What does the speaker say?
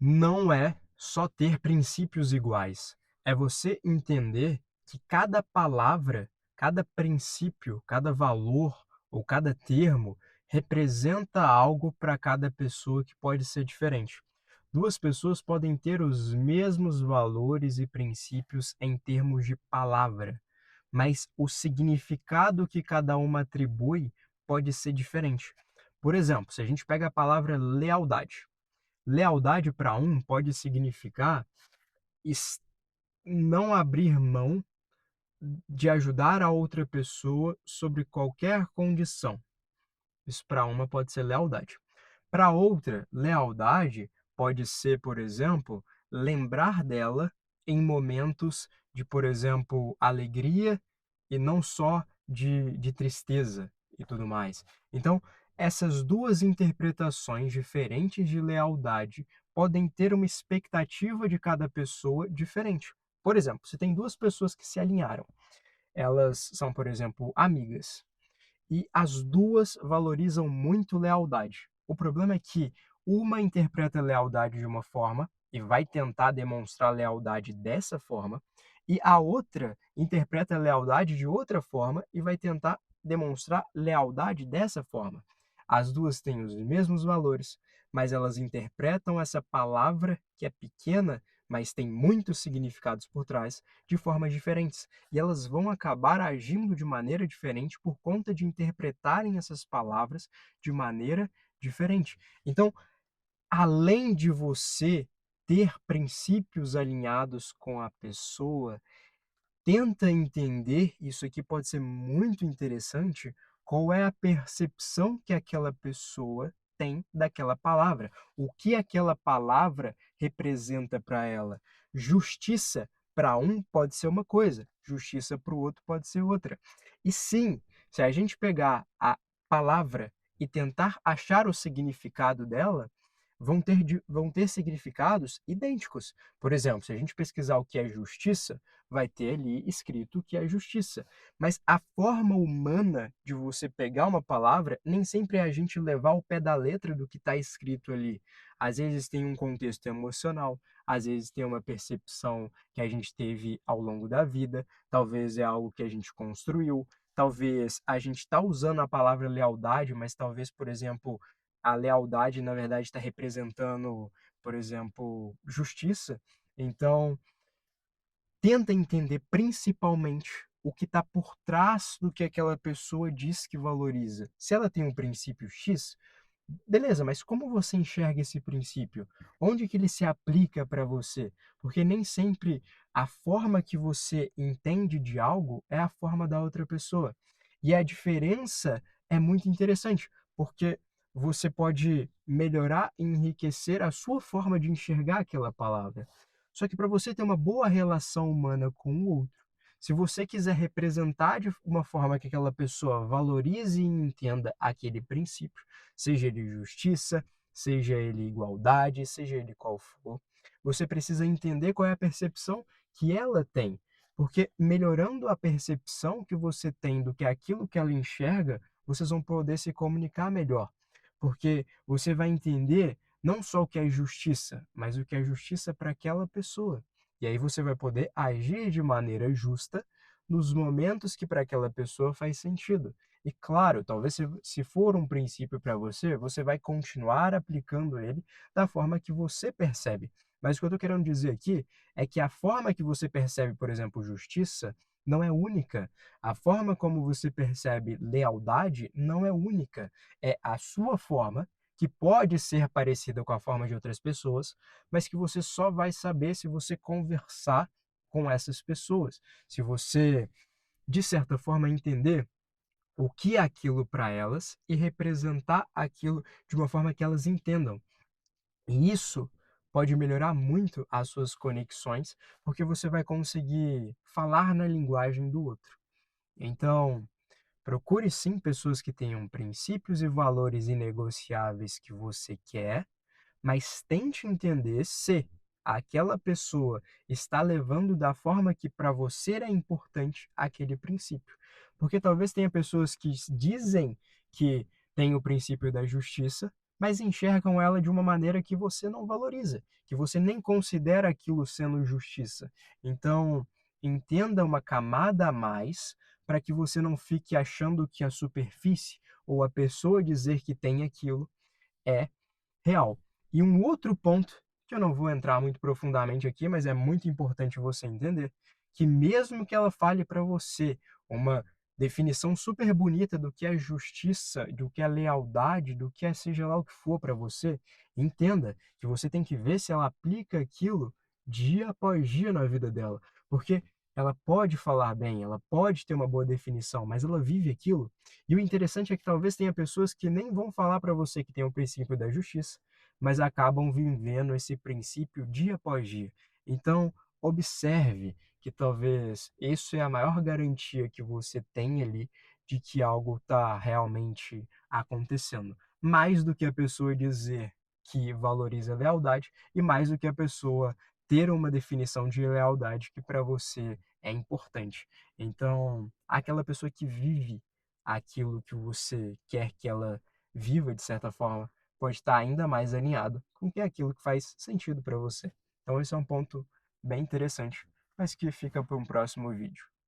Não é só ter princípios iguais, é você entender que cada palavra, cada princípio, cada valor ou cada termo representa algo para cada pessoa que pode ser diferente. Duas pessoas podem ter os mesmos valores e princípios em termos de palavra, mas o significado que cada uma atribui pode ser diferente. Por exemplo, se a gente pega a palavra lealdade. Lealdade para um pode significar es não abrir mão de ajudar a outra pessoa sobre qualquer condição. Isso para uma pode ser lealdade. Para outra, lealdade pode ser, por exemplo, lembrar dela em momentos de, por exemplo, alegria e não só de tristeza e tudo mais. Então, essas duas interpretações diferentes de lealdade podem ter uma expectativa de cada pessoa diferente. Por exemplo, se tem duas pessoas que se alinharam, elas são, por exemplo, amigas e as duas valorizam muito lealdade. O problema é que uma interpreta lealdade de uma forma e vai tentar demonstrar lealdade dessa forma, e a outra interpreta lealdade de outra forma e vai tentar demonstrar lealdade dessa forma. As duas têm os mesmos valores, mas elas interpretam essa palavra, que é pequena, mas tem muitos significados por trás, de formas diferentes. E elas vão acabar agindo de maneira diferente por conta de interpretarem essas palavras de maneira diferente. Então, além de você ter princípios alinhados com a pessoa, tenta entender, isso aqui pode ser muito interessante, qual é a percepção que aquela pessoa tem daquela palavra. O que aquela palavra representa para ela. Justiça para um pode ser uma coisa, justiça para o outro pode ser outra. E sim, se a gente pegar a palavra e tentar achar o significado dela, vão ter significados idênticos. Por exemplo, se a gente pesquisar o que é justiça, vai ter ali escrito que é justiça. Mas a forma humana de você pegar uma palavra nem sempre é a gente levar ao pé da letra do que está escrito ali. Às vezes tem um contexto emocional, às vezes tem uma percepção que a gente teve ao longo da vida, talvez é algo que a gente construiu, talvez a gente está usando a palavra lealdade, mas talvez, por exemplo, a lealdade na verdade está representando, por exemplo, justiça. Então, tenta entender principalmente o que está por trás do que aquela pessoa diz que valoriza. Se ela tem um princípio X, beleza, mas como você enxerga esse princípio? Onde que ele se aplica para você? Porque nem sempre a forma que você entende de algo é a forma da outra pessoa. E a diferença é muito interessante, porque você pode melhorar e enriquecer a sua forma de enxergar aquela palavra. Só que para você ter uma boa relação humana com o outro, se você quiser representar de uma forma que aquela pessoa valorize e entenda aquele princípio, seja ele justiça, seja ele igualdade, seja ele qual for, você precisa entender qual é a percepção que ela tem. Porque melhorando a percepção que você tem do que é aquilo que ela enxerga, vocês vão poder se comunicar melhor. Porque você vai entender não só o que é justiça, mas o que é justiça para aquela pessoa. E aí você vai poder agir de maneira justa nos momentos que para aquela pessoa faz sentido. E claro, talvez se for um princípio para você, você vai continuar aplicando ele da forma que você percebe. Mas o que eu estou querendo dizer aqui é que a forma que você percebe, por exemplo, justiça, não é única. A forma como você percebe lealdade não é única. É a sua forma, que pode ser parecida com a forma de outras pessoas, mas que você só vai saber se você conversar com essas pessoas. Se você, de certa forma, entender o que é aquilo para elas e representar aquilo de uma forma que elas entendam. E isso pode melhorar muito as suas conexões, porque você vai conseguir falar na linguagem do outro. Então, procure sim pessoas que tenham princípios e valores inegociáveis que você quer, mas tente entender se aquela pessoa está levando da forma que para você é importante aquele princípio. Porque talvez tenha pessoas que dizem que têm o princípio da justiça, mas enxergam ela de uma maneira que você não valoriza, que você nem considera aquilo sendo justiça. Então, entenda uma camada a mais para que você não fique achando que a superfície ou a pessoa dizer que tem aquilo é real. E um outro ponto, que eu não vou entrar muito profundamente aqui, mas é muito importante você entender, que mesmo que ela fale para você uma definição super bonita do que é justiça, do que é lealdade, do que é seja lá o que for para você, entenda que você tem que ver se ela aplica aquilo dia após dia na vida dela. Porque ela pode falar bem, ela pode ter uma boa definição, mas ela vive aquilo. E o interessante é que talvez tenha pessoas que nem vão falar para você que tem o princípio da justiça, mas acabam vivendo esse princípio dia após dia. Então, observe que talvez isso é a maior garantia que você tem ali de que algo está realmente acontecendo. Mais do que a pessoa dizer que valoriza a lealdade e mais do que a pessoa ter uma definição de lealdade que para você é importante. Então, aquela pessoa que vive aquilo que você quer que ela viva, de certa forma, pode estar ainda mais alinhado com que é aquilo que faz sentido para você. Então, esse é um ponto bem interessante, mas que fica para um próximo vídeo.